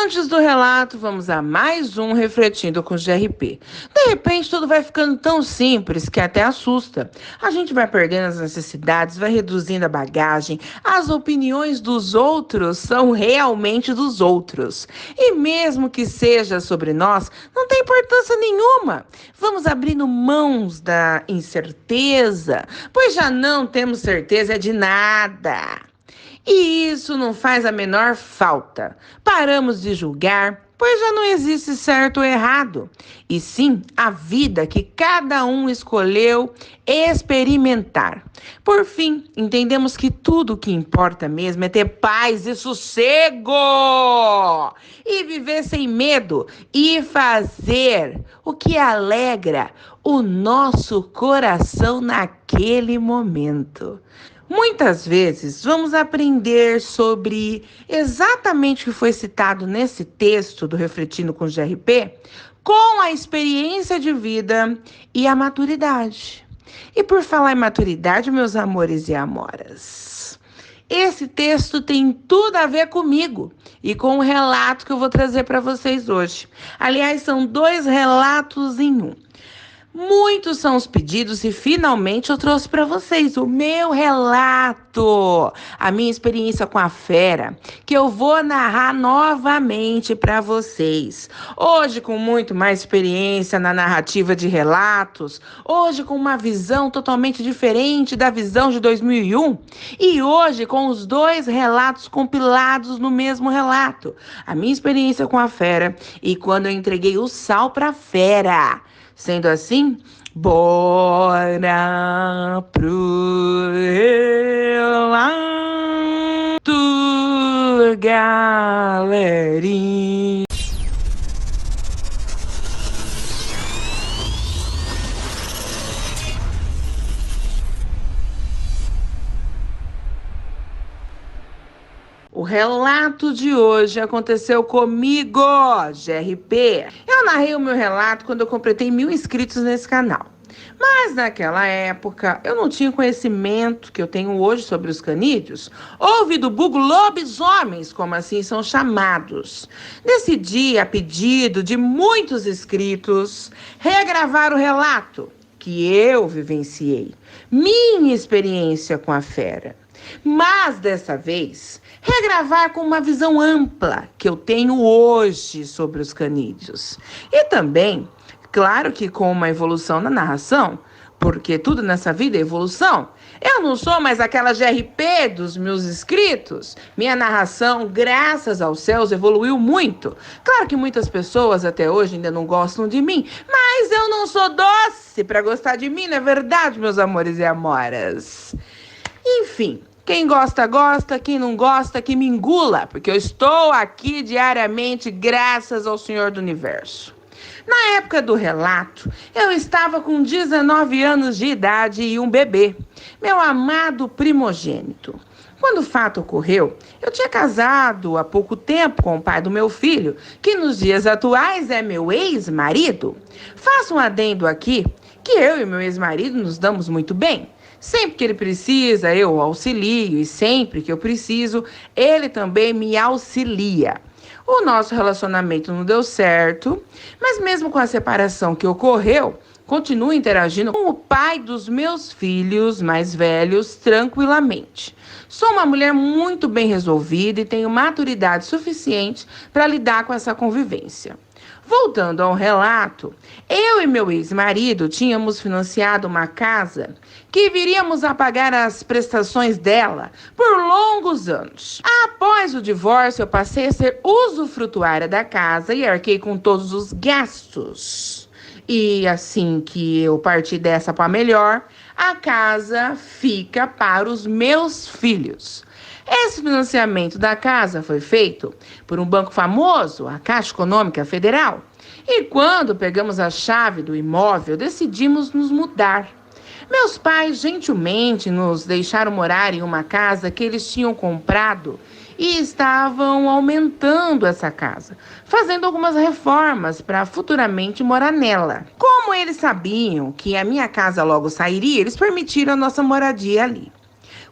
Antes do relato, vamos a mais um Refletindo com o GRP. De repente, tudo vai ficando tão simples que até assusta. A gente vai perdendo as necessidades, vai reduzindo a bagagem. As opiniões dos outros são realmente dos outros. E mesmo que seja sobre nós, não tem importância nenhuma. Vamos abrindo mãos da incerteza, pois já não temos certeza de nada. E isso não faz a menor falta. Paramos de julgar, pois já não existe certo ou errado. E sim a vida que cada um escolheu experimentar. Por fim, entendemos que tudo o que importa mesmo é ter paz e sossego. E viver sem medo e fazer o que alegra o nosso coração naquele momento. Muitas vezes vamos aprender sobre exatamente o que foi citado nesse texto do Refletindo com o GRP com a experiência de vida e a maturidade. E por falar em maturidade, meus amores e amoras, esse texto tem tudo a ver comigo e com o relato que eu vou trazer para vocês hoje. Aliás, são 2 relatos em um. Muitos são os pedidos e finalmente eu trouxe para vocês o meu relato, a minha experiência com a fera, que eu vou narrar novamente para vocês. Hoje com muito mais experiência na narrativa de relatos, hoje com uma visão totalmente diferente da visão de 2001 e hoje com os 2 relatos compilados no mesmo relato. A minha experiência com a fera e quando eu entreguei o sal para a fera. Sendo assim, bora pro relato, galerinha. O relato de hoje aconteceu comigo, GRP. Eu narrei o meu relato quando eu completei 1000 inscritos nesse canal. Mas naquela época eu não tinha conhecimento que eu tenho hoje sobre os canídeos. Houve do vulgo lobisomens, como assim são chamados. Decidi, a pedido de muitos inscritos, regravar o relato que eu vivenciei. Minha experiência com a fera. Mas dessa vez, regravar com uma visão ampla que eu tenho hoje sobre os canídeos. E também, claro que com uma evolução na narração, porque tudo nessa vida é evolução. Eu não sou mais aquela GRP dos meus inscritos. Minha narração, graças aos céus, evoluiu muito. Claro que muitas pessoas até hoje ainda não gostam de mim, mas eu não sou doce para gostar de mim, não é verdade, meus amores e amoras? Enfim. Quem gosta, gosta. Quem não gosta, que me engula. Porque eu estou aqui diariamente graças ao Senhor do Universo. Na época do relato, eu estava com 19 anos de idade e um bebê. Meu amado primogênito. Quando o fato ocorreu, eu tinha casado há pouco tempo com o pai do meu filho, que nos dias atuais é meu ex-marido. Faço um adendo aqui, que eu e meu ex-marido nos damos muito bem. Sempre que ele precisa, eu o auxilio, e sempre que eu preciso, ele também me auxilia. O nosso relacionamento não deu certo, mas mesmo com a separação que ocorreu, continuo interagindo com o pai dos meus filhos mais velhos tranquilamente. Sou uma mulher muito bem resolvida e tenho maturidade suficiente para lidar com essa convivência. Voltando ao relato, eu e meu ex-marido tínhamos financiado uma casa que viríamos a pagar as prestações dela por longos anos. Após o divórcio, eu passei a ser usufrutuária da casa e arquei com todos os gastos. E assim que eu parti dessa para melhor, a casa fica para os meus filhos. Esse financiamento da casa foi feito por um banco famoso, a Caixa Econômica Federal. E quando pegamos a chave do imóvel, decidimos nos mudar. Meus pais gentilmente nos deixaram morar em uma casa que eles tinham comprado e estavam aumentando essa casa, fazendo algumas reformas para futuramente morar nela. Como eles sabiam que a minha casa logo sairia, eles permitiram a nossa moradia ali.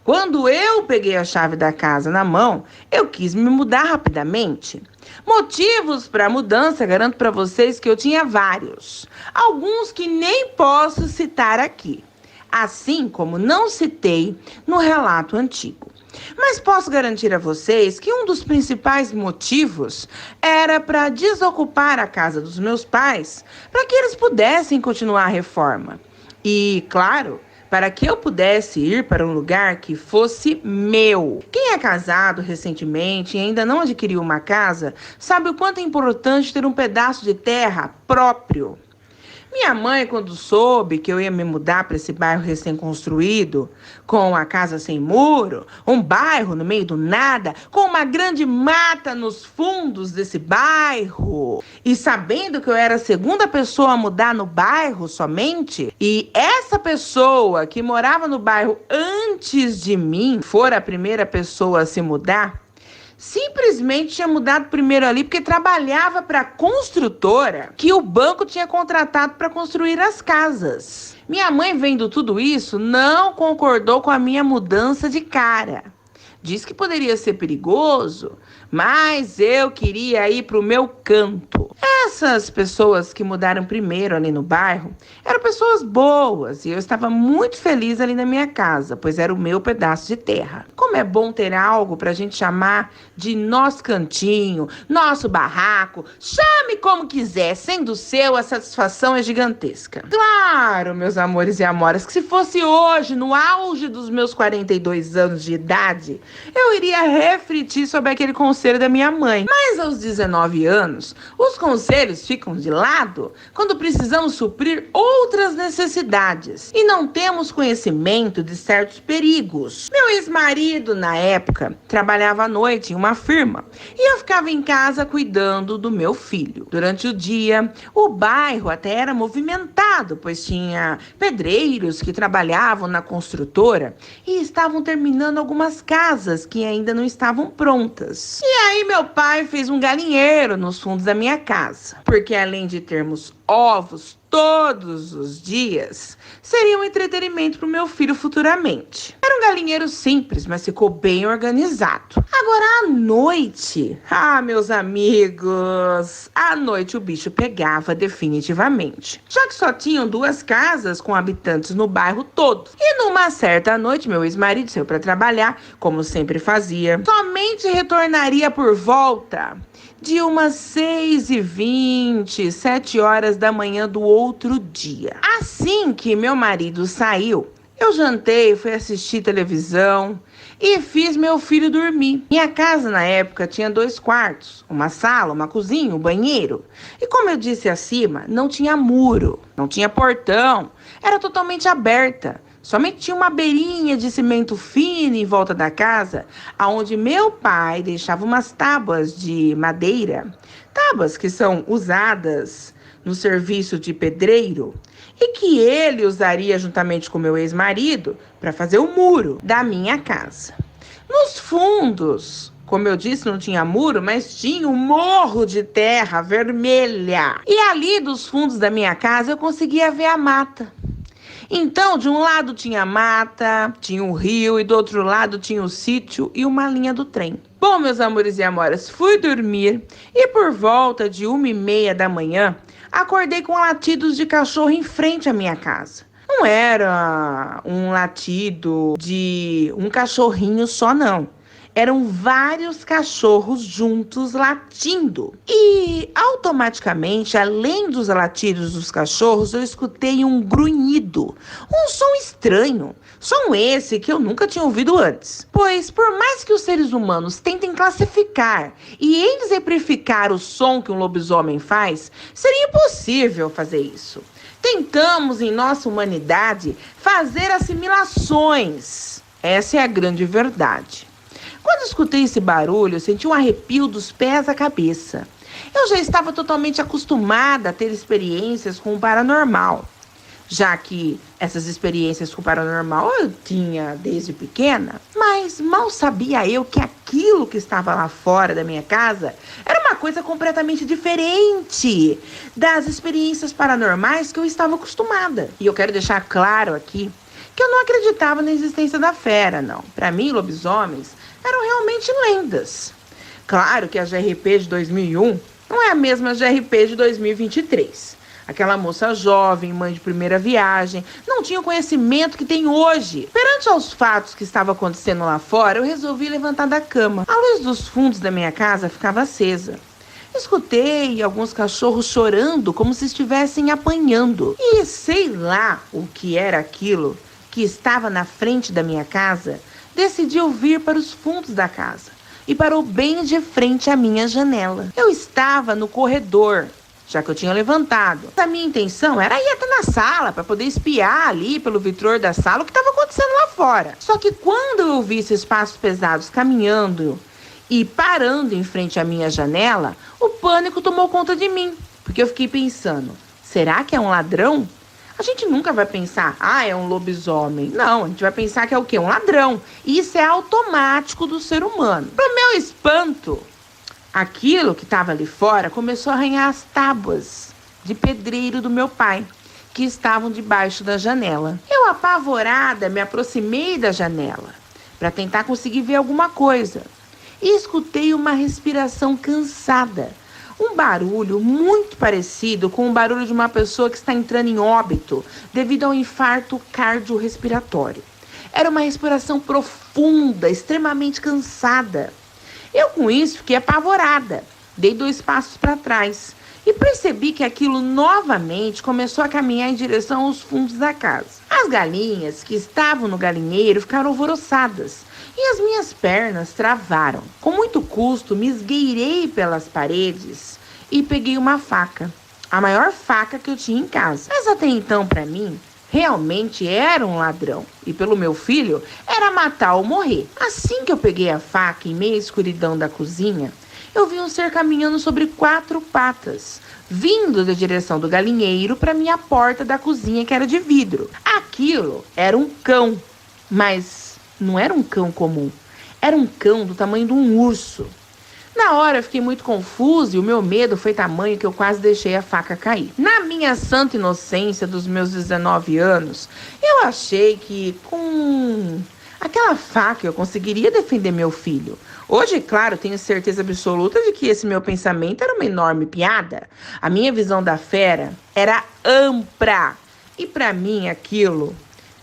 Quando eu peguei a chave da casa na mão, eu quis me mudar rapidamente. Motivos para a mudança, garanto para vocês que eu tinha vários. Alguns que nem posso citar aqui, assim como não citei no relato antigo. Mas posso garantir a vocês que um dos principais motivos era para desocupar a casa dos meus pais, para que eles pudessem continuar a reforma. E, claro, para que eu pudesse ir para um lugar que fosse meu. Quem é casado recentemente e ainda não adquiriu uma casa, sabe o quanto é importante ter um pedaço de terra próprio. Minha mãe, quando soube que eu ia me mudar para esse bairro recém-construído, com a casa sem muro, um bairro no meio do nada, com uma grande mata nos fundos desse bairro, e sabendo que eu era a segunda pessoa a mudar no bairro somente, e essa pessoa que morava no bairro antes de mim for a primeira pessoa a se mudar, simplesmente tinha mudado primeiro ali porque trabalhava para a construtora que o banco tinha contratado para construir as casas. Minha mãe, vendo tudo isso, não concordou com a minha mudança de cara. Disse que poderia ser perigoso, mas eu queria ir para o meu canto. Essas pessoas que mudaram primeiro ali no bairro eram pessoas boas e eu estava muito feliz ali na minha casa, pois era o meu pedaço de terra. Como é bom ter algo para a gente chamar de nosso cantinho, nosso barraco, chame como quiser, sendo seu, a satisfação é gigantesca. Claro, meus amores e amoras, que se fosse hoje, no auge dos meus 42 anos de idade, eu iria refletir sobre aquele conselho da minha mãe. Mas aos 19 anos, os conselhos ficam de lado quando precisamos suprir outras necessidades e não temos conhecimento de certos perigos. Meu ex-marido, na época, trabalhava à noite em uma firma e eu ficava em casa cuidando do meu filho. Durante o dia, o bairro até era movimentado, pois tinha pedreiros que trabalhavam na construtora e estavam terminando algumas casas que ainda não estavam prontas. E aí meu pai fez um galinheiro nos fundos da minha casa, porque além de termos ovos todos os dias, seria um entretenimento para o meu filho futuramente. Era um galinheiro simples, mas ficou bem organizado. Agora à noite, meus amigos, à noite o bicho pegava definitivamente, já que só tinham 2 casas com habitantes no bairro todo. E numa certa noite, meu ex-marido saiu para trabalhar, como sempre fazia. Somente retornaria por volta de umas 6h20, 7 horas da manhã do outro dia. Assim que meu marido saiu, eu jantei, fui assistir televisão e fiz meu filho dormir. Minha casa, na época, tinha 2 quartos, uma sala, uma cozinha, um banheiro. E como eu disse acima, não tinha muro, não tinha portão, era totalmente aberta. Somente tinha uma beirinha de cimento fino em volta da casa, aonde meu pai deixava umas tábuas de madeira, tábuas que são usadas no serviço de pedreiro, e que ele usaria juntamente com meu ex-marido para fazer o muro da minha casa. Nos fundos, como eu disse, não tinha muro, mas tinha um morro de terra vermelha. E ali dos fundos da minha casa eu conseguia ver a mata. Então, de um lado tinha mata, tinha um rio, e do outro lado tinha o sítio e uma linha do trem. Bom, meus amores e amoras, fui dormir e por volta de 1h30 da manhã, acordei com latidos de cachorro em frente à minha casa. Não era um latido de um cachorrinho só, não. Eram vários cachorros juntos latindo. E automaticamente, além dos latidos dos cachorros, eu escutei um grunhido. Um som estranho. Som esse que eu nunca tinha ouvido antes. Pois, por mais que os seres humanos tentem classificar e exemplificar o som que um lobisomem faz, seria impossível fazer isso. Tentamos, em nossa humanidade, fazer assimilações. Essa é a grande verdade. Quando escutei esse barulho, eu senti um arrepio dos pés à cabeça. Eu já estava totalmente acostumada a ter experiências com o paranormal, já que essas experiências com o paranormal eu tinha desde pequena, mas mal sabia eu que aquilo que estava lá fora da minha casa era uma coisa completamente diferente das experiências paranormais que eu estava acostumada. E eu quero deixar claro aqui que eu não acreditava na existência da fera, não. Para mim, lobisomens eram realmente lendas. Claro que a GRP de 2001 não é a mesma GRP de 2023. Aquela moça jovem, mãe de primeira viagem, não tinha o conhecimento que tem hoje. Perante aos fatos que estavam acontecendo lá fora, eu resolvi levantar da cama. A luz dos fundos da minha casa ficava acesa. Escutei alguns cachorros chorando como se estivessem apanhando. E sei lá o que era aquilo que estava na frente da minha casa, decidi vir para os fundos da casa e parou bem de frente à minha janela. Eu estava no corredor, já que eu tinha levantado. A minha intenção era ir até na sala para poder espiar ali pelo vitrô da sala o que estava acontecendo lá fora. Só que quando eu vi esses passos pesados caminhando e parando em frente à minha janela, o pânico tomou conta de mim, porque eu fiquei pensando, será que é um ladrão? A gente nunca vai pensar, é um lobisomem. Não, a gente vai pensar que é o quê? Um ladrão. E isso é automático do ser humano. Pro meu espanto, aquilo que estava ali fora começou a arranhar as tábuas de pedreiro do meu pai, que estavam debaixo da janela. Eu, apavorada, me aproximei da janela para tentar conseguir ver alguma coisa. E escutei uma respiração cansada. Um barulho muito parecido com o barulho de uma pessoa que está entrando em óbito devido ao infarto cardiorrespiratório. Era uma respiração profunda, extremamente cansada. Eu, com isso, fiquei apavorada. Dei 2 passos para trás e percebi que aquilo novamente começou a caminhar em direção aos fundos da casa. As galinhas que estavam no galinheiro ficaram alvoroçadas e as minhas pernas travaram. Com muito custo, me esgueirei pelas paredes e peguei uma faca, a maior faca que eu tinha em casa. Mas até então, para mim, realmente era um ladrão. E pelo meu filho, era matar ou morrer. Assim que eu peguei a faca em meia escuridão da cozinha, eu vi um ser caminhando sobre 4 patas, vindo da direção do galinheiro para minha porta da cozinha, que era de vidro. Aquilo era um cão, mas não era um cão comum. Era um cão do tamanho de um urso. Na hora eu fiquei muito confusa e o meu medo foi tamanho que eu quase deixei a faca cair. Na minha santa inocência dos meus 19 anos, eu achei que com aquela faca eu conseguiria defender meu filho. Hoje, claro, tenho certeza absoluta de que esse meu pensamento era uma enorme piada. A minha visão da fera era ampla. E para mim aquilo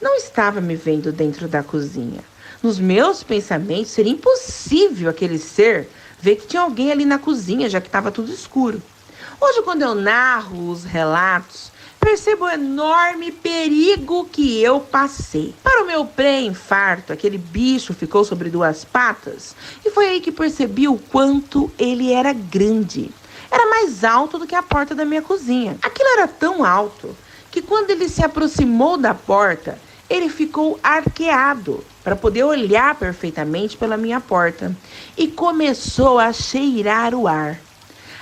não estava me vendo dentro da cozinha. Nos meus pensamentos seria impossível aquele ser ver que tinha alguém ali na cozinha, já que estava tudo escuro. Hoje, quando eu narro os relatos, percebo o enorme perigo que eu passei. Para o meu pré-infarto, aquele bicho ficou sobre 2 patas e foi aí que percebi o quanto ele era grande. Era mais alto do que a porta da minha cozinha. Aquilo era tão alto que quando ele se aproximou da porta, ele ficou arqueado para poder olhar perfeitamente pela minha porta e começou a cheirar o ar.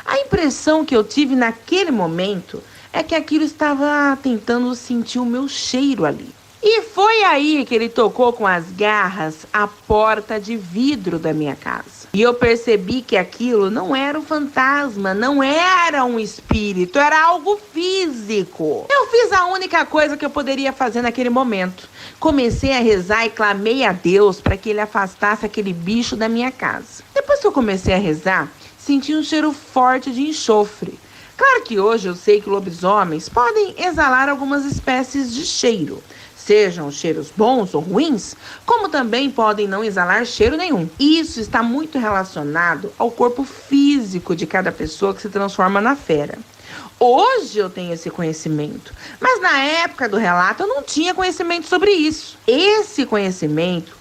A impressão que eu tive naquele momento é que aquilo estava tentando sentir o meu cheiro ali. E foi aí que ele tocou com as garras a porta de vidro da minha casa. E eu percebi que aquilo não era um fantasma, não era um espírito, era algo físico. Eu fiz a única coisa que eu poderia fazer naquele momento. Comecei a rezar e clamei a Deus para que ele afastasse aquele bicho da minha casa. Depois que eu comecei a rezar, senti um cheiro forte de enxofre. Claro que hoje eu sei que lobisomens podem exalar algumas espécies de cheiro, sejam cheiros bons ou ruins, como também podem não exalar cheiro nenhum. Isso está muito relacionado ao corpo físico de cada pessoa que se transforma na fera. Hoje eu tenho esse conhecimento, mas na época do relato eu não tinha conhecimento sobre isso. Esse conhecimento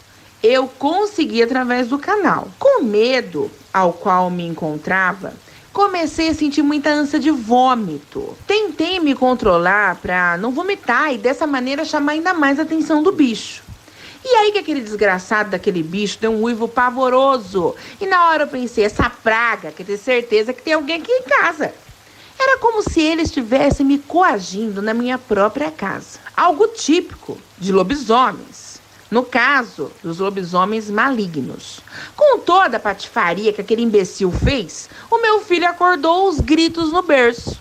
eu consegui através do canal. Com medo ao qual me encontrava, comecei a sentir muita ânsia de vômito. Tentei me controlar para não vomitar e dessa maneira chamar ainda mais a atenção do bicho. E aí que aquele desgraçado daquele bicho deu um uivo pavoroso. E na hora eu pensei, essa praga quer ter certeza que tem alguém aqui em casa. Era como se ele estivesse me coagindo na minha própria casa. Algo típico de lobisomens. No caso dos lobisomens malignos. Com toda a patifaria que aquele imbecil fez, o meu filho acordou aos gritos no berço.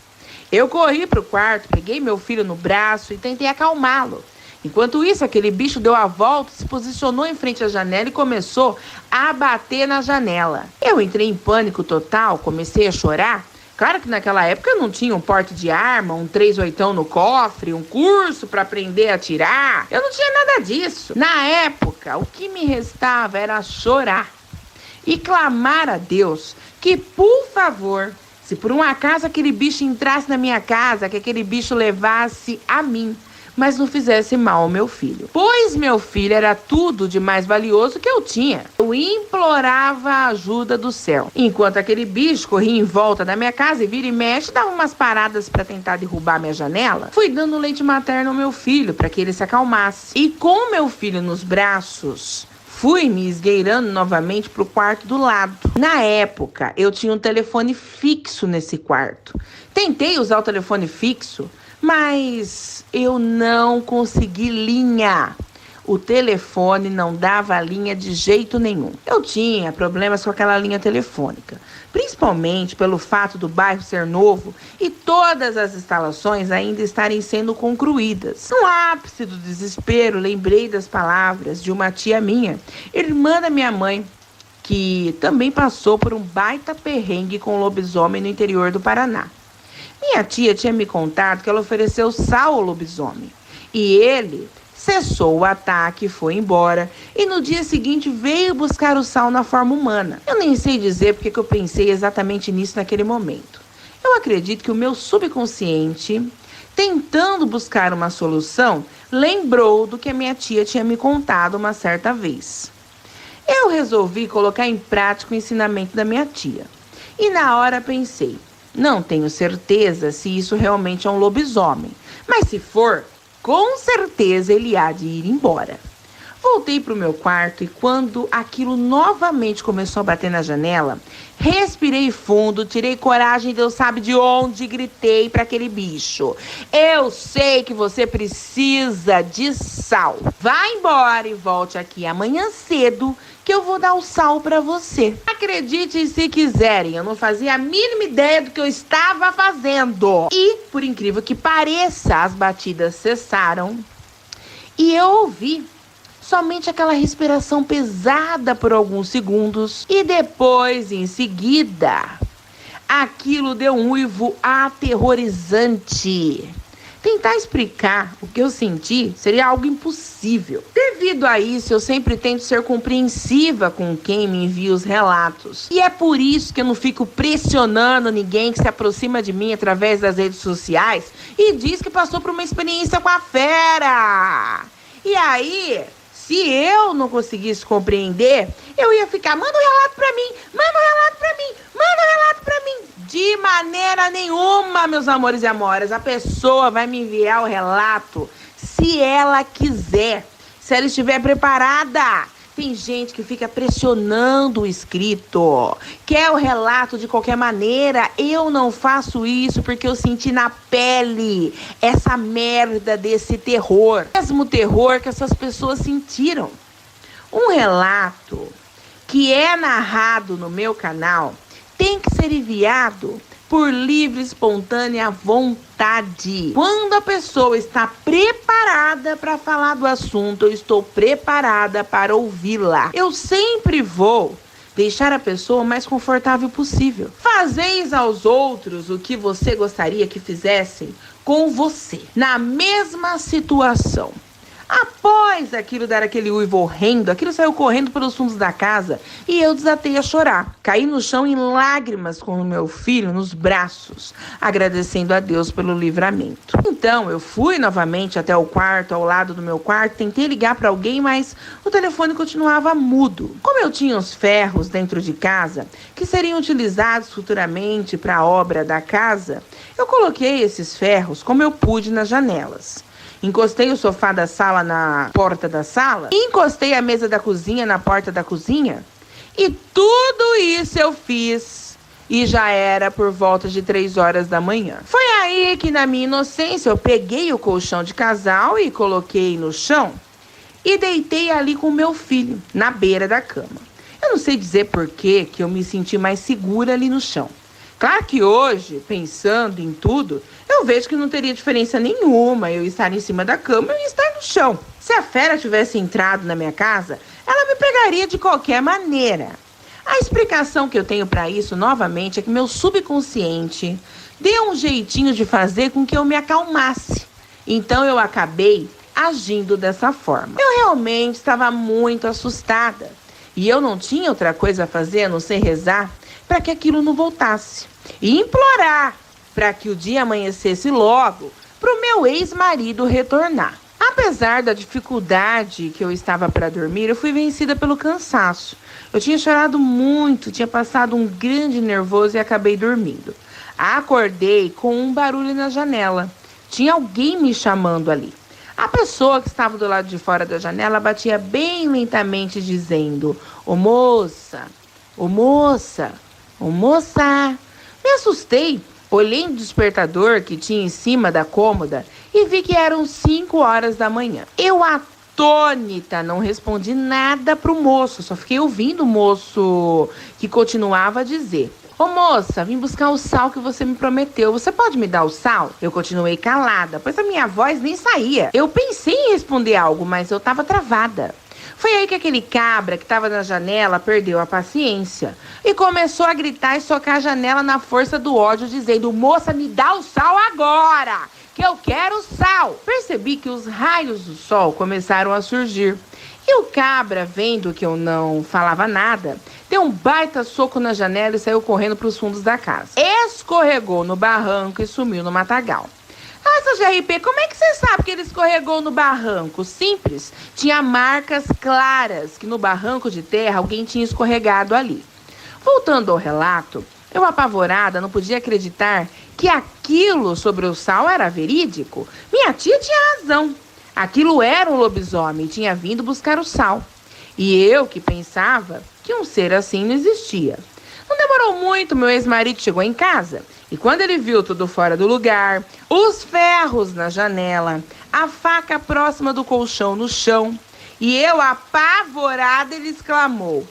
Eu corri para o quarto, peguei meu filho no braço e tentei acalmá-lo. Enquanto isso, aquele bicho deu a volta, se posicionou em frente à janela e começou a bater na janela. Eu entrei em pânico total, comecei a chorar. Claro que naquela época eu não tinha um porte de arma, um 38 no cofre, um curso para aprender a atirar. Eu não tinha nada disso. Na época, o que me restava era chorar e clamar a Deus que, por favor, se por um acaso aquele bicho entrasse na minha casa, que aquele bicho levasse a mim, mas não fizesse mal ao meu filho. Pois meu filho era tudo de mais valioso que eu tinha. Eu implorava a ajuda do céu. Enquanto aquele bicho corria em volta da minha casa e vira e mexe, dava umas paradas para tentar derrubar minha janela, fui dando leite materno ao meu filho para que ele se acalmasse. E com meu filho nos braços, fui me esgueirando novamente para o quarto do lado. Na época, eu tinha um telefone fixo nesse quarto. Tentei usar o telefone fixo, mas eu não consegui linha. O telefone não dava linha de jeito nenhum. Eu tinha problemas com aquela linha telefônica, principalmente pelo fato do bairro ser novo e todas as instalações ainda estarem sendo concluídas. No ápice do desespero, lembrei das palavras de uma tia minha, irmã da minha mãe, que também passou por um baita perrengue com lobisomem no interior do Paraná. Minha tia tinha me contado que ela ofereceu sal ao lobisomem. E ele cessou o ataque, foi embora. E no dia seguinte veio buscar o sal na forma humana. Eu nem sei dizer porque que eu pensei exatamente nisso naquele momento. Eu acredito que o meu subconsciente, tentando buscar uma solução, lembrou do que a minha tia tinha me contado uma certa vez. Eu resolvi colocar em prática o ensinamento da minha tia. E na hora pensei, não tenho certeza se isso realmente é um lobisomem, mas se for, com certeza ele há de ir embora. Voltei para o meu quarto e quando aquilo novamente começou a bater na janela, respirei fundo, tirei coragem, Deus sabe de onde, e gritei para aquele bicho. Eu sei que você precisa de sal. Vá embora e volte aqui amanhã cedo que eu vou dar o sal para você. Acreditem se quiserem, eu não fazia a mínima ideia do que eu estava fazendo. E, por incrível que pareça, as batidas cessaram e eu ouvi somente aquela respiração pesada por alguns segundos e depois, em seguida, aquilo deu um uivo aterrorizante. Tentar explicar o que eu senti seria algo impossível. Devido a isso, eu sempre tento ser compreensiva com quem me envia os relatos. E é por isso que eu não fico pressionando ninguém que se aproxima de mim através das redes sociais e diz que passou por uma experiência com a fera. E aí, se eu não conseguisse compreender, eu ia ficar, manda um relato pra mim, manda um relato pra mim, manda um relato pra mim. De maneira nenhuma, meus amores e amoras, a pessoa vai me enviar o relato se ela quiser, se ela estiver preparada. Tem gente que fica pressionando o escrito, quer o relato de qualquer maneira. Eu não faço isso porque eu senti na pele essa merda desse terror. Mesmo terror que essas pessoas sentiram. Um relato que é narrado no meu canal tem que ser enviado por livre e espontânea vontade. Quando a pessoa está preparada para falar do assunto, eu estou preparada para ouvi-la. Eu sempre vou deixar a pessoa o mais confortável possível. Fazeis aos outros o que você gostaria que fizessem com você, na mesma situação. Após aquilo dar aquele uivo horrendo, aquilo saiu correndo pelos fundos da casa e eu desatei a chorar. Caí no chão em lágrimas com o meu filho nos braços, agradecendo a Deus pelo livramento. Então eu fui novamente até o quarto, ao lado do meu quarto, tentei ligar para alguém, mas o telefone continuava mudo. Como eu tinha os ferros dentro de casa, que seriam utilizados futuramente para a obra da casa, eu coloquei esses ferros como eu pude nas janelas. Encostei o sofá da sala na porta da sala, encostei a mesa da cozinha na porta da cozinha. E tudo isso eu fiz e já era por volta de 3 horas da manhã. Foi aí que, na minha inocência, eu peguei o colchão de casal e coloquei no chão e deitei ali com meu filho, na beira da cama. Eu não sei dizer por que eu me senti mais segura ali no chão. Claro que hoje, pensando em tudo, eu vejo que não teria diferença nenhuma eu estar em cima da cama e eu estar no chão. Se a fera tivesse entrado na minha casa, ela me pegaria de qualquer maneira. A explicação que eu tenho para isso, novamente, é que meu subconsciente deu um jeitinho de fazer com que eu me acalmasse. Então eu acabei agindo dessa forma. Eu realmente estava muito assustada. E eu não tinha outra coisa a fazer a não ser rezar para que aquilo não voltasse. E implorar para que o dia amanhecesse logo para o meu ex-marido retornar. Apesar da dificuldade que eu estava para dormir, eu fui vencida pelo cansaço. Eu tinha chorado muito, tinha passado um grande nervoso e acabei dormindo. Acordei com um barulho na janela. Tinha alguém me chamando ali. A pessoa que estava do lado de fora da janela batia bem lentamente, dizendo: "Ô moça, ô moça, ô moça." Me assustei, olhei no despertador que tinha em cima da cômoda e vi que eram 5 horas da manhã. Eu, atônita, não respondi nada pro moço, só fiquei ouvindo o moço que continuava a dizer: "Ô moça, vim buscar o sal que você me prometeu. Você pode me dar o sal?" Eu continuei calada, pois a minha voz nem saía. Eu pensei em responder algo, mas eu estava travada. Foi aí que aquele cabra que estava na janela perdeu a paciência e começou a gritar e socar a janela na força do ódio, dizendo: "Moça, me dá o sal agora, que eu quero sal." Percebi que os raios do sol começaram a surgir. E o cabra, vendo que eu não falava nada, deu um baita soco na janela e saiu correndo para os fundos da casa. Escorregou no barranco e sumiu no matagal. Nossa, GRP, como é que você sabe que ele escorregou no barranco? Simples, tinha marcas claras que no barranco de terra alguém tinha escorregado ali. Voltando ao relato, eu, apavorada, não podia acreditar que aquilo sobre o sal era verídico. Minha tia tinha razão. Aquilo era um lobisomem e tinha vindo buscar o sal. E eu que pensava que um ser assim não existia. Não demorou muito, meu ex-marido chegou em casa. E quando ele viu tudo fora do lugar, os ferros na janela, a faca próxima do colchão no chão, e eu, apavorada, ele exclamou: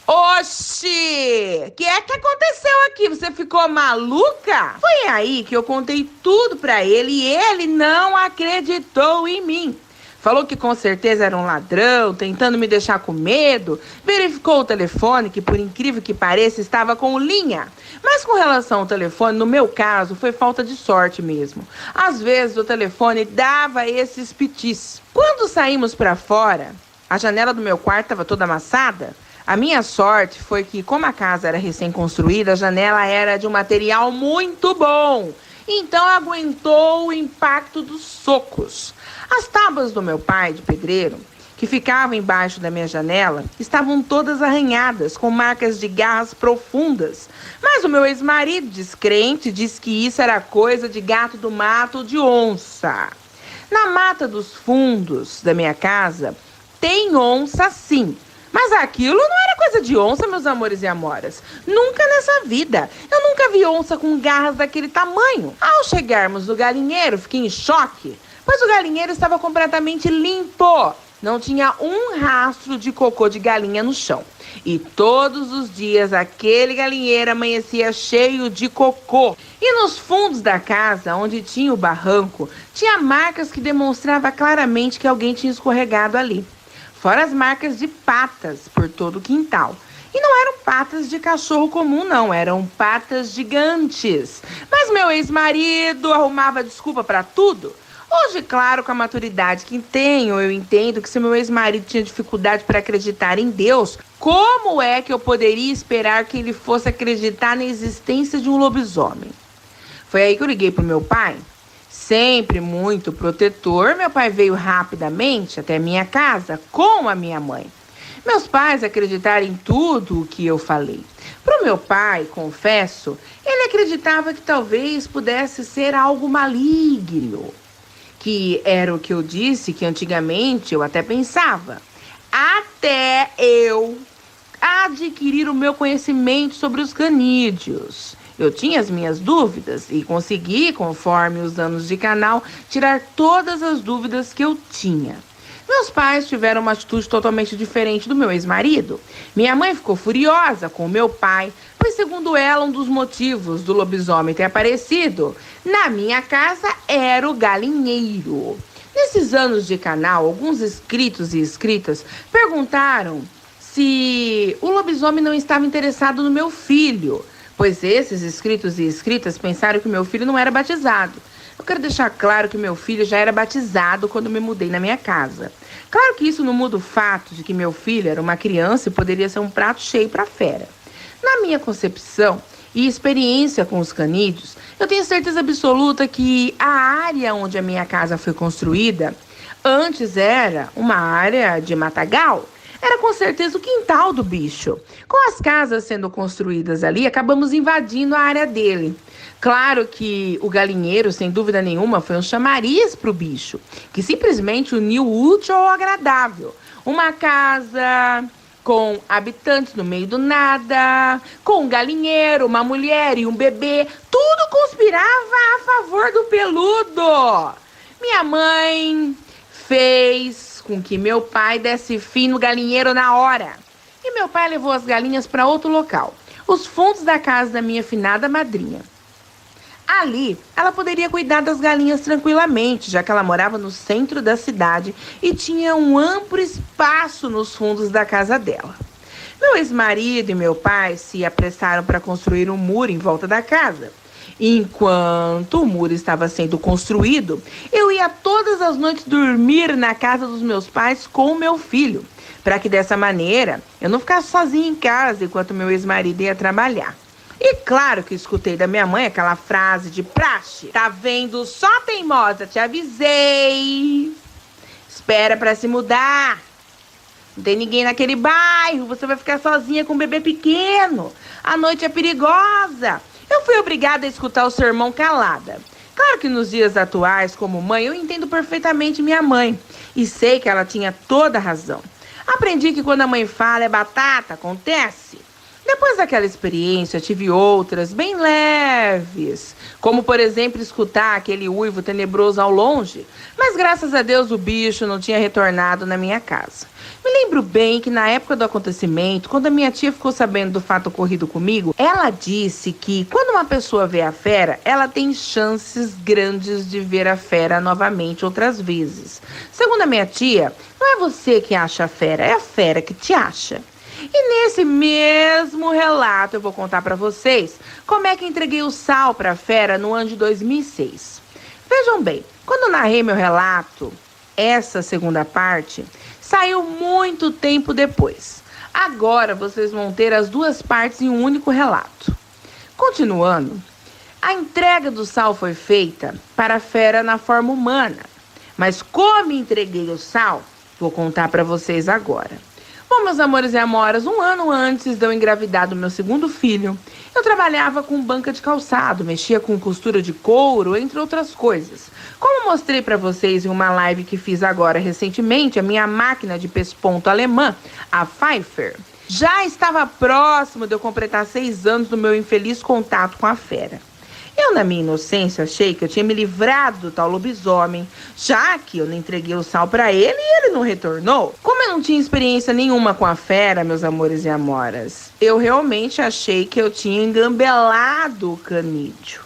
"Oxi, o que é que aconteceu aqui? Você ficou maluca?" Foi aí que eu contei tudo pra ele e ele não acreditou em mim. Falou que com certeza era um ladrão, tentando me deixar com medo. Verificou o telefone, que por incrível que pareça, estava com linha. Mas com relação ao telefone, no meu caso, foi falta de sorte mesmo. Às vezes o telefone dava esses pitis. Quando saímos para fora, a janela do meu quarto estava toda amassada. A minha sorte foi que, como a casa era recém-construída, a janela era de um material muito bom. Então aguentou o impacto dos socos. As tábuas do meu pai, de pedreiro, que ficavam embaixo da minha janela, estavam todas arranhadas, com marcas de garras profundas. Mas o meu ex-marido, descrente, disse que isso era coisa de gato do mato ou de onça. Na mata dos fundos da minha casa, tem onça sim. Mas aquilo não era coisa de onça, meus amores e amoras. Nunca nessa vida. Eu nunca vi onça com garras daquele tamanho. Ao chegarmos no galinheiro, fiquei em choque, pois o galinheiro estava completamente limpo. Não tinha um rastro de cocô de galinha no chão. E todos os dias aquele galinheiro amanhecia cheio de cocô. E nos fundos da casa, onde tinha o barranco, tinha marcas que demonstravam claramente que alguém tinha escorregado ali. Fora as marcas de patas por todo o quintal. E não eram patas de cachorro comum, não. Eram patas gigantes. Mas meu ex-marido arrumava desculpa para tudo. Hoje, claro, com a maturidade que tenho, eu entendo que se meu ex-marido tinha dificuldade para acreditar em Deus, como é que eu poderia esperar que ele fosse acreditar na existência de um lobisomem? Foi aí que eu liguei pro meu pai. Sempre muito protetor, meu pai veio rapidamente até minha casa com a minha mãe. Meus pais acreditaram em tudo o que eu falei. Pro meu pai, confesso, ele acreditava que talvez pudesse ser algo maligno. Que era o que eu disse, que antigamente eu até pensava. Até eu adquirir o meu conhecimento sobre os canídeos. Eu tinha as minhas dúvidas e consegui, conforme os anos de canal, tirar todas as dúvidas que eu tinha. Meus pais tiveram uma atitude totalmente diferente do meu ex-marido. Minha mãe ficou furiosa com o meu pai, pois segundo ela, um dos motivos do lobisomem ter aparecido na minha casa era o galinheiro. Nesses anos de canal, alguns inscritos e inscritas perguntaram se o lobisomem não estava interessado no meu filho, pois esses inscritos e inscritas pensaram que meu filho não era batizado. Eu quero deixar claro que meu filho já era batizado quando me mudei na minha casa. Claro que isso não muda o fato de que meu filho era uma criança e poderia ser um prato cheio para a fera. Na minha concepção e experiência com os canídeos, eu tenho certeza absoluta que a área onde a minha casa foi construída antes era uma área de matagal. Era com certeza o quintal do bicho. Com as casas sendo construídas ali, acabamos invadindo a área dele. Claro que o galinheiro, sem dúvida nenhuma, foi um chamariz para o bicho, que simplesmente uniu o útil ao agradável. Uma casa com habitantes no meio do nada, com um galinheiro, uma mulher e um bebê, tudo conspirava a favor do peludo. Minha mãe fez com que meu pai desse fim no galinheiro na hora. E meu pai levou as galinhas para outro local, os fundos da casa da minha finada madrinha. Ali, ela poderia cuidar das galinhas tranquilamente, já que ela morava no centro da cidade e tinha um amplo espaço nos fundos da casa dela. Meu ex-marido e meu pai se apressaram para construir um muro em volta da casa. Enquanto o muro estava sendo construído, eu ia todas as noites dormir na casa dos meus pais com o meu filho, para que dessa maneira eu não ficasse sozinha em casa enquanto meu ex-marido ia trabalhar. E claro que escutei da minha mãe aquela frase de praxe: tá vendo só, teimosa, te avisei. Espera para se mudar. Não tem ninguém naquele bairro, você vai ficar sozinha com um bebê pequeno. A noite é perigosa. Eu fui obrigada a escutar o sermão calada. Claro que nos dias atuais, como mãe, eu entendo perfeitamente minha mãe. E sei que ela tinha toda a razão. Aprendi que quando a mãe fala é batata, acontece. Depois daquela experiência, tive outras bem leves, como, por exemplo, escutar aquele uivo tenebroso ao longe, mas graças a Deus o bicho não tinha retornado na minha casa. Me lembro bem que na época do acontecimento, quando a minha tia ficou sabendo do fato ocorrido comigo, ela disse que quando uma pessoa vê a fera, ela tem chances grandes de ver a fera novamente outras vezes. Segundo a minha tia, não é você que acha a fera, é a fera que te acha. E nesse mesmo relato eu vou contar para vocês como é que entreguei o sal para a fera no ano de 2006. Vejam bem, quando eu narrei meu relato, essa segunda parte saiu muito tempo depois. Agora vocês vão ter as duas partes em um único relato. Continuando, a entrega do sal foi feita para a fera na forma humana. Mas como entreguei o sal, vou contar para vocês agora. Bom, meus amores e amoras, um ano antes de eu engravidar do meu segundo filho, eu trabalhava com banca de calçado, mexia com costura de couro, entre outras coisas. Como mostrei para vocês em uma live que fiz agora recentemente, a minha máquina de pesponto alemã, a Pfeiffer, já estava próximo de eu completar 6 anos do meu infeliz contato com a fera. Eu, na minha inocência, achei que eu tinha me livrado do tal lobisomem, já que eu não entreguei o sal para ele e ele não retornou. Como eu não tinha experiência nenhuma com a fera, meus amores e amoras, eu realmente achei que eu tinha engambelado o canídeo.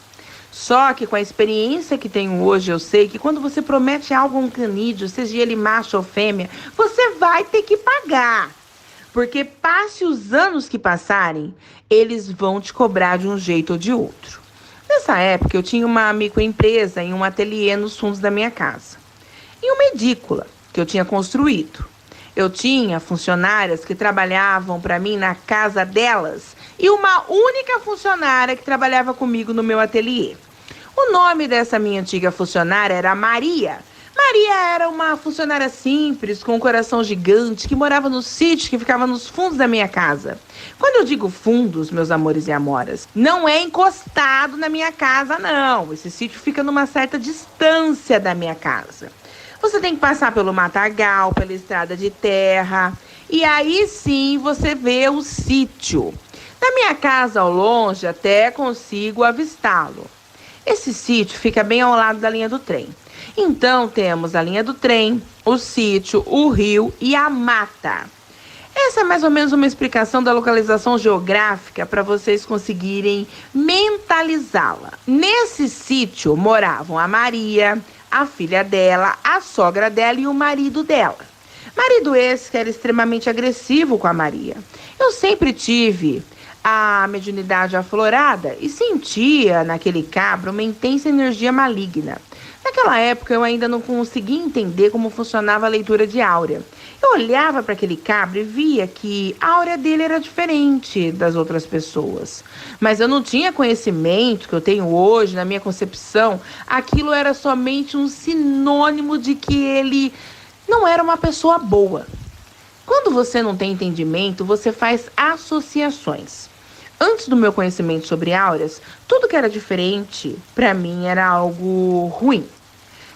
Só que com a experiência que tenho hoje, eu sei que quando você promete algo a um canídeo, seja ele macho ou fêmea, você vai ter que pagar. Porque passe os anos que passarem, eles vão te cobrar de um jeito ou de outro. Nessa época, eu tinha uma microempresa em um ateliê nos fundos da minha casa. E uma edícula que eu tinha construído. Eu tinha funcionárias que trabalhavam para mim na casa delas e uma única funcionária que trabalhava comigo no meu ateliê. O nome dessa minha antiga funcionária era Maria. Maria era uma funcionária simples, com um coração gigante, que morava no sítio que ficava nos fundos da minha casa. Quando eu digo fundos, meus amores e amoras, não é encostado na minha casa, não. Esse sítio fica numa certa distância da minha casa. Você tem que passar pelo matagal, pela estrada de terra, e aí sim você vê o sítio. Da minha casa ao longe, até consigo avistá-lo. Esse sítio fica bem ao lado da linha do trem. Então, temos a linha do trem, o sítio, o rio e a mata. Essa é mais ou menos uma explicação da localização geográfica para vocês conseguirem mentalizá-la. Nesse sítio moravam a Maria, a filha dela, a sogra dela e o marido dela. Marido esse que era extremamente agressivo com a Maria. Eu sempre tive a mediunidade aflorada e sentia naquele cabra uma intensa energia maligna. Naquela época eu ainda não conseguia entender como funcionava a leitura de áurea. Eu olhava para aquele cabra e via que a áurea dele era diferente das outras pessoas. Mas eu não tinha conhecimento que eu tenho hoje, na minha concepção. Aquilo era somente um sinônimo de que ele não era uma pessoa boa. Quando você não tem entendimento, você faz associações. Antes do meu conhecimento sobre áureas, tudo que era diferente, para mim, era algo ruim.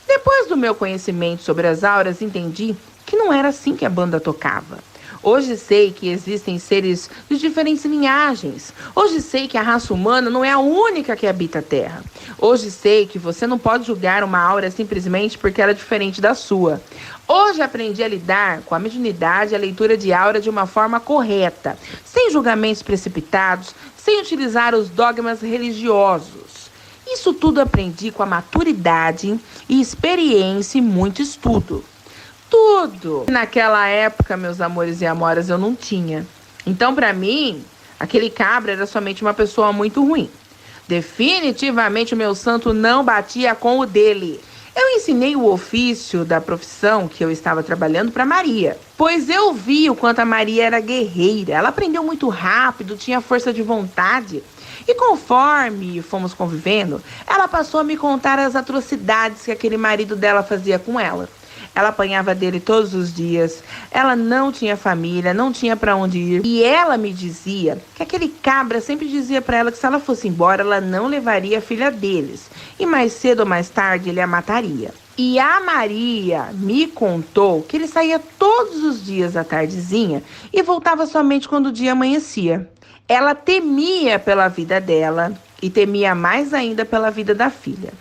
Depois do meu conhecimento sobre as áureas, entendi que não era assim que a banda tocava. Hoje sei que existem seres de diferentes linhagens. Hoje sei que a raça humana não é a única que habita a Terra. Hoje sei que você não pode julgar uma áurea simplesmente porque ela é diferente da sua. Hoje aprendi a lidar com a mediunidade e a leitura de áurea de uma forma correta, sem julgamentos precipitados, sem utilizar os dogmas religiosos. Isso tudo aprendi com a maturidade e experiência e muito estudo. Tudo. Naquela época, meus amores e amoras, eu não tinha. Então, para mim, aquele cabra era somente uma pessoa muito ruim. Definitivamente o meu santo não batia com o dele. Eu ensinei o ofício da profissão que eu estava trabalhando para Maria, pois eu vi o quanto a Maria era guerreira. Ela aprendeu muito rápido, tinha força de vontade. E conforme fomos convivendo, ela passou a me contar as atrocidades que aquele marido dela fazia com ela. Ela apanhava dele todos os dias, ela não tinha família, não tinha para onde ir. E ela me dizia que aquele cabra sempre dizia para ela que se ela fosse embora, ela não levaria a filha deles. E mais cedo ou mais tarde ele a mataria. E a Maria me contou que ele saía todos os dias à tardezinha e voltava somente quando o dia amanhecia. Ela temia pela vida dela e temia mais ainda pela vida da filha.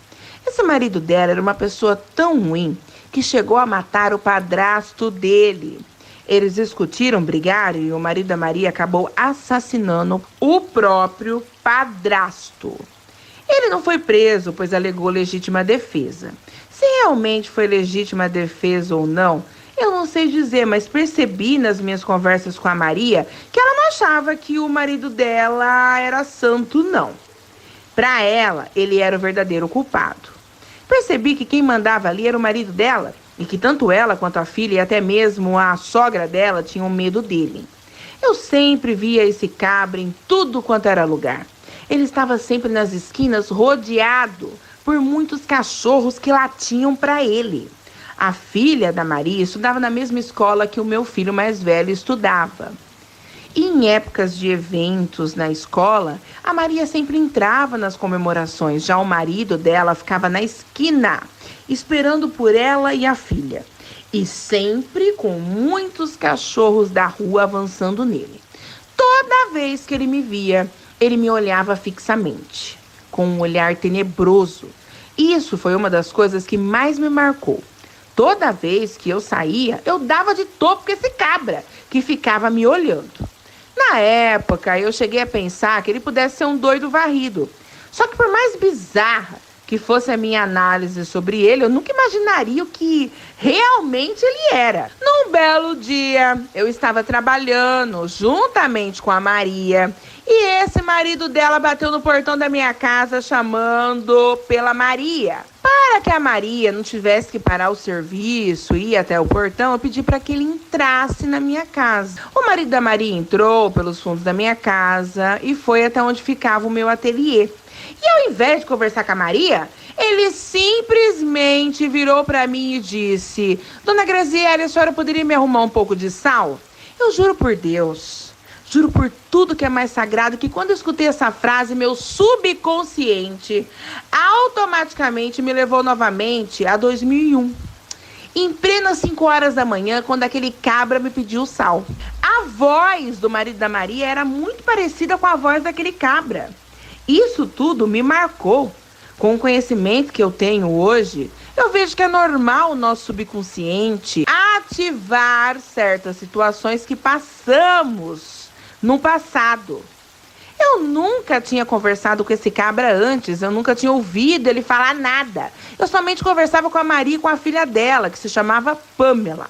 Esse marido dela era uma pessoa tão ruim que chegou a matar o padrasto dele. Eles discutiram, brigaram e o marido da Maria acabou assassinando o próprio padrasto. Ele não foi preso, pois alegou legítima defesa. Se realmente foi legítima defesa ou não, eu não sei dizer, mas percebi nas minhas conversas com a Maria que ela não achava que o marido dela era santo, não. Para ela, ele era o verdadeiro culpado. Percebi que quem mandava ali era o marido dela e que tanto ela quanto a filha e até mesmo a sogra dela tinham medo dele. Eu sempre via esse cabra em tudo quanto era lugar. Ele estava sempre nas esquinas rodeado por muitos cachorros que latiam para ele. A filha da Maria estudava na mesma escola que o meu filho mais velho estudava. E em épocas de eventos na escola, a Maria sempre entrava nas comemorações. Já o marido dela ficava na esquina, esperando por ela e a filha. E sempre com muitos cachorros da rua avançando nele. Toda vez que ele me via, ele me olhava fixamente, com um olhar tenebroso. Isso foi uma das coisas que mais me marcou. Toda vez que eu saía, eu dava de topo com esse cabra, que ficava me olhando. Na época, eu cheguei a pensar que ele pudesse ser um doido varrido. Só que por mais bizarra que fosse a minha análise sobre ele, eu nunca imaginaria o que realmente ele era. Num belo dia, eu estava trabalhando juntamente com a Maria e esse marido dela bateu no portão da minha casa chamando pela Maria. Para que a Maria não tivesse que parar o serviço e ir até o portão, eu pedi para que ele entrasse na minha casa. O marido da Maria entrou pelos fundos da minha casa e foi até onde ficava o meu ateliê. E ao invés de conversar com a Maria, ele simplesmente virou para mim e disse: Dona Graziele, a senhora poderia me arrumar um pouco de sal? Eu juro por Deus, juro por tudo que é mais sagrado, que quando eu escutei essa frase, meu subconsciente automaticamente me levou novamente a 2001. Em plenas 5 horas da manhã, quando aquele cabra me pediu sal. A voz do marido da Maria era muito parecida com a voz daquele cabra. Isso tudo me marcou. Com o conhecimento que eu tenho hoje, eu vejo que é normal o nosso subconsciente ativar certas situações que passamos no passado. Eu nunca tinha conversado com esse cabra antes, eu nunca tinha ouvido ele falar nada. Eu somente conversava com a Maria e com a filha dela, que se chamava Pamela.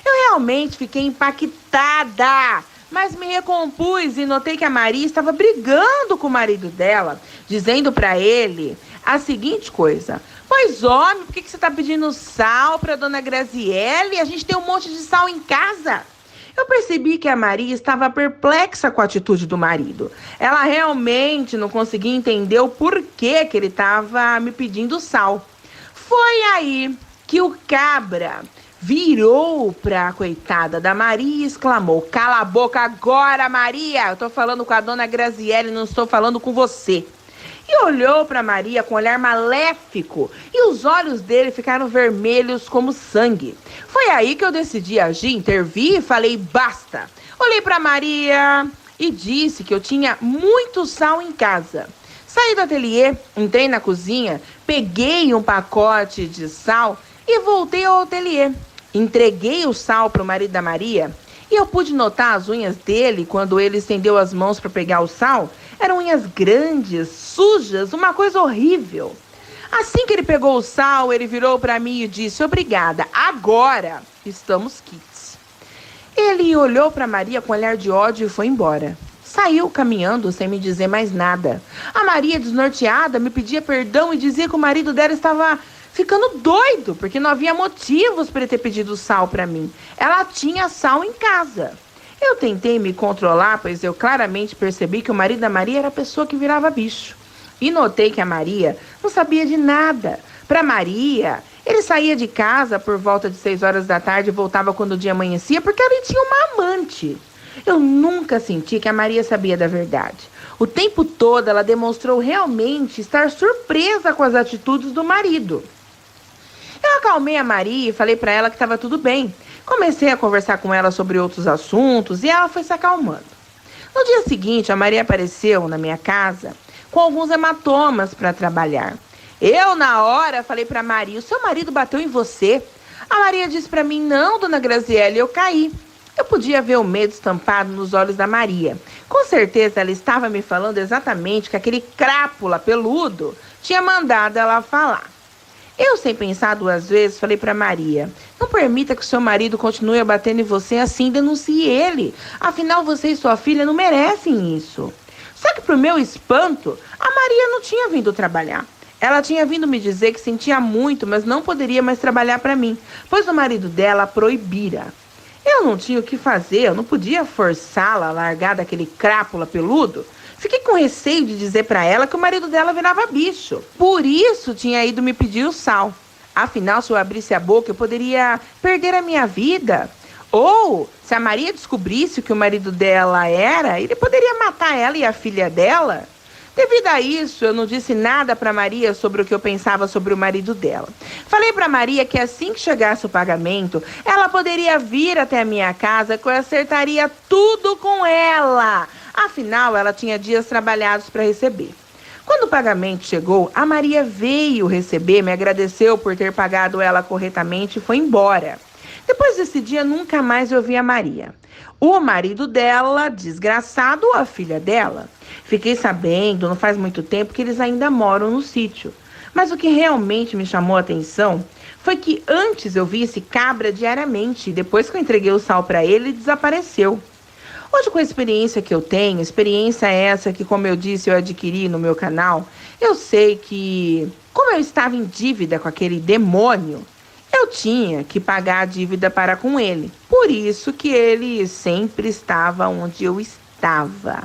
Eu realmente fiquei impactada, mas me recompus e notei que a Maria estava brigando com o marido dela, dizendo para ele a seguinte coisa: pois homem, por que você está pedindo sal para dona Graziele? A gente tem um monte de sal em casa. Eu percebi que a Maria estava perplexa com a atitude do marido. Ela realmente não conseguia entender o porquê que ele estava me pedindo sal. Foi aí que o cabra virou para a coitada da Maria e exclamou: cala a boca agora, Maria! Eu estou falando com a dona Graziele, não estou falando com você. E olhou para Maria com um olhar maléfico e os olhos dele ficaram vermelhos como sangue. Foi aí que eu decidi agir, intervir e falei: basta. Olhei para Maria e disse que eu tinha muito sal em casa. Saí do ateliê, entrei na cozinha, peguei um pacote de sal e voltei ao ateliê. Entreguei o sal para o marido da Maria e eu pude notar as unhas dele quando ele estendeu as mãos para pegar o sal. Eram unhas grandes, sujas, uma coisa horrível. Assim que ele pegou o sal, ele virou para mim e disse: obrigada, agora estamos quites. Ele olhou para Maria com um olhar de ódio e foi embora. Saiu caminhando sem me dizer mais nada. A Maria, desnorteada, me pedia perdão e dizia que o marido dela estava ficando doido, porque não havia motivos para ele ter pedido sal para mim. Ela tinha sal em casa. Eu tentei me controlar, pois eu claramente percebi que o marido da Maria era a pessoa que virava bicho. E notei que a Maria não sabia de nada. Para Maria, ele saía de casa por volta de 6 horas da tarde e voltava quando o dia amanhecia, porque ele tinha uma amante. Eu nunca senti que a Maria sabia da verdade. O tempo todo ela demonstrou realmente estar surpresa com as atitudes do marido. Eu acalmei a Maria e falei para ela que estava tudo bem. Comecei a conversar com ela sobre outros assuntos e ela foi se acalmando. No dia seguinte, a Maria apareceu na minha casa com alguns hematomas para trabalhar. Eu, na hora, falei para Maria: o seu marido bateu em você? A Maria disse para mim: não, dona Graziele, eu caí. Eu podia ver o medo estampado nos olhos da Maria. Com certeza ela estava me falando exatamente que aquele crápula peludo tinha mandado ela falar. Eu, sem pensar 2 vezes, falei para Maria: não permita que o seu marido continue a bater em você assim, denuncie ele. Afinal, você e sua filha não merecem isso. Só que, para o meu espanto, a Maria não tinha vindo trabalhar. Ela tinha vindo me dizer que sentia muito, mas não poderia mais trabalhar para mim, pois o marido dela a proibira. Eu não tinha o que fazer, eu não podia forçá-la a largar daquele crápula peludo. Fiquei com receio de dizer para ela que o marido dela virava bicho. Por isso tinha ido me pedir o sal. Afinal, se eu abrisse a boca, eu poderia perder a minha vida. Ou, se a Maria descobrisse o que o marido dela era, ele poderia matar ela e a filha dela. Devido a isso, eu não disse nada para Maria sobre o que eu pensava sobre o marido dela. Falei para Maria que assim que chegasse o pagamento, ela poderia vir até a minha casa, que eu acertaria tudo com ela. Afinal, ela tinha dias trabalhados para receber. Quando o pagamento chegou, a Maria veio receber, me agradeceu por ter pagado ela corretamente e foi embora. Depois desse dia, nunca mais eu vi a Maria. O marido dela, desgraçado, a filha dela. Fiquei sabendo, não faz muito tempo, que eles ainda moram no sítio. Mas o que realmente me chamou a atenção foi que antes eu vi esse cabra diariamente. Depois que eu entreguei o sal para ele, ele desapareceu. Hoje, com a experiência que eu tenho, experiência essa que, como eu disse, eu adquiri no meu canal, eu sei que, como eu estava em dívida com aquele demônio, eu tinha que pagar a dívida para com ele. Por isso que ele sempre estava onde eu estava.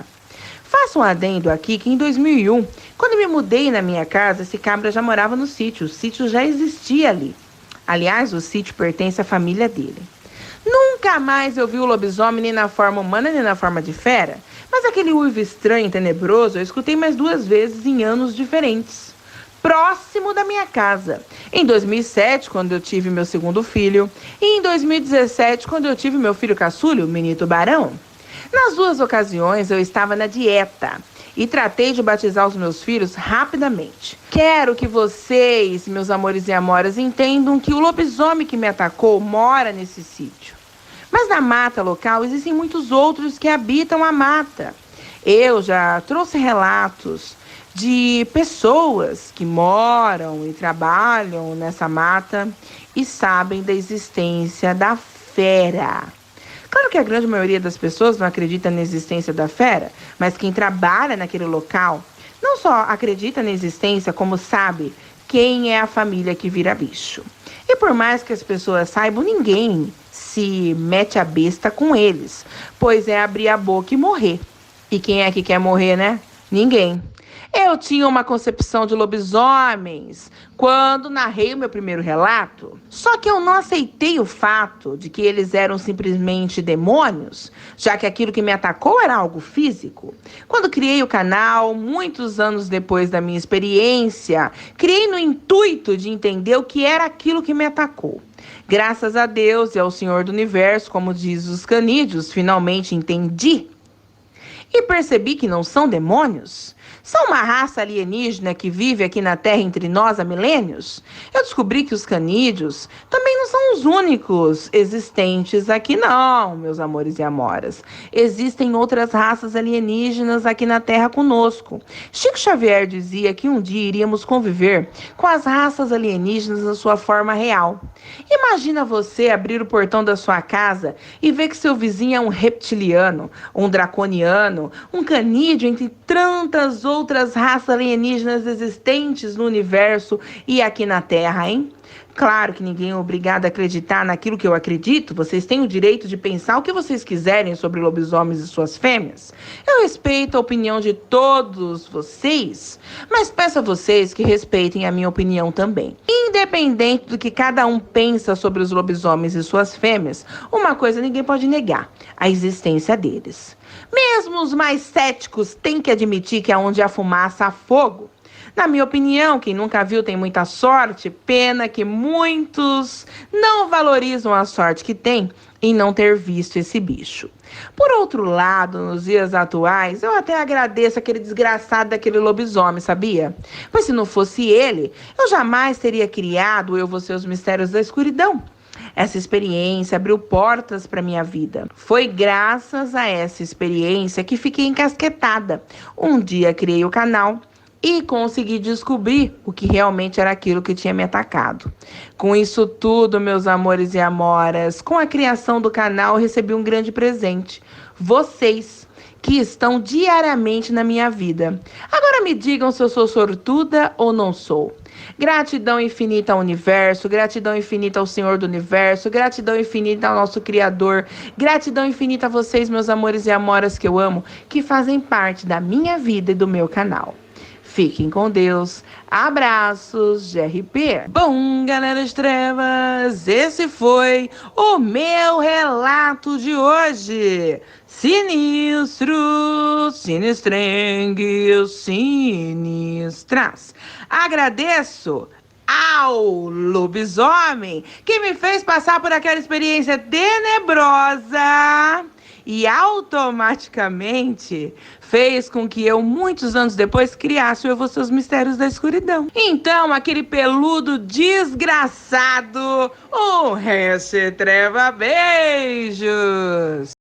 Faço um adendo aqui que em 2001, quando me mudei na minha casa, esse cabra já morava no sítio. O sítio já existia ali. Aliás, o sítio pertence à família dele. Nunca mais eu vi o lobisomem nem na forma humana nem na forma de fera, mas aquele uivo estranho e tenebroso eu escutei mais 2 vezes em anos diferentes, próximo da minha casa. Em 2007, quando eu tive meu segundo filho, e em 2017, quando eu tive meu filho caçulho, o menino tubarão. Nas 2 ocasiões eu estava na dieta e tratei de batizar os meus filhos rapidamente. Quero que vocês, meus amores e amoras, entendam que o lobisomem que me atacou mora nesse sítio. Mas na mata local existem muitos outros que habitam a mata. Eu já trouxe relatos de pessoas que moram e trabalham nessa mata e sabem da existência da fera. Claro que a grande maioria das pessoas não acredita na existência da fera, mas quem trabalha naquele local não só acredita na existência, como sabe quem é a família que vira bicho. E por mais que as pessoas saibam, ninguém se mete a besta com eles, pois é abrir a boca e morrer. E quem é que quer morrer, né? Ninguém. Eu tinha uma concepção de lobisomens quando narrei o meu primeiro relato, só que eu não aceitei o fato de que eles eram simplesmente demônios, já que aquilo que me atacou era algo físico. Quando criei o canal, muitos anos depois da minha experiência, criei no intuito de entender o que era aquilo que me atacou. Graças a Deus e ao Senhor do Universo, como diz os canídeos, finalmente entendi e percebi que não são demônios. São uma raça alienígena que vive aqui na Terra entre nós há milênios. Eu descobri que os canídeos também não são os únicos existentes aqui não, meus amores e amoras. Existem outras raças alienígenas aqui na Terra conosco. Chico Xavier dizia que um dia iríamos conviver com as raças alienígenas na sua forma real. Imagina você abrir o portão da sua casa e ver que seu vizinho é um reptiliano, um draconiano, um canídeo, entre tantas outras raças alienígenas existentes no universo e aqui na Terra, hein? Claro que ninguém é obrigado a acreditar naquilo que eu acredito. Vocês têm o direito de pensar o que vocês quiserem sobre lobisomens e suas fêmeas. Eu respeito a opinião de todos vocês, mas peço a vocês que respeitem a minha opinião também. Independente do que cada um pensa sobre os lobisomens e suas fêmeas, uma coisa ninguém pode negar: a existência deles. Mesmo os mais céticos têm que admitir que aonde há fumaça há fogo. Na minha opinião, quem nunca viu tem muita sorte. Pena que muitos não valorizam a sorte que tem em não ter visto esse bicho. Por outro lado, nos dias atuais, eu até agradeço aquele desgraçado daquele lobisomem, sabia? Pois se não fosse ele, eu jamais teria criado Eu Vou Ser os Mistérios da Escuridão. Essa experiência abriu portas para minha vida. Foi graças a essa experiência que fiquei encasquetada. Um dia criei o canal e consegui descobrir o que realmente era aquilo que tinha me atacado. Com isso tudo, meus amores e amoras, com a criação do canal, eu recebi um grande presente. Vocês, que estão diariamente na minha vida. Agora me digam se eu sou sortuda ou não sou. Gratidão infinita ao universo, gratidão infinita ao Senhor do Universo, gratidão infinita ao nosso Criador, gratidão infinita a vocês, meus amores e amoras que eu amo, que fazem parte da minha vida e do meu canal. Fiquem com Deus. Abraços, GRP. Bom, galera das trevas, esse foi o meu relato de hoje. Sinistro, sinistrengue, sinistras. Agradeço ao lobisomem que me fez passar por aquela experiência tenebrosa e automaticamente fez com que eu, muitos anos depois, criasse o Eu Vou Ser os Mistérios da Escuridão. Então, aquele peludo desgraçado, um resto de treva, beijos!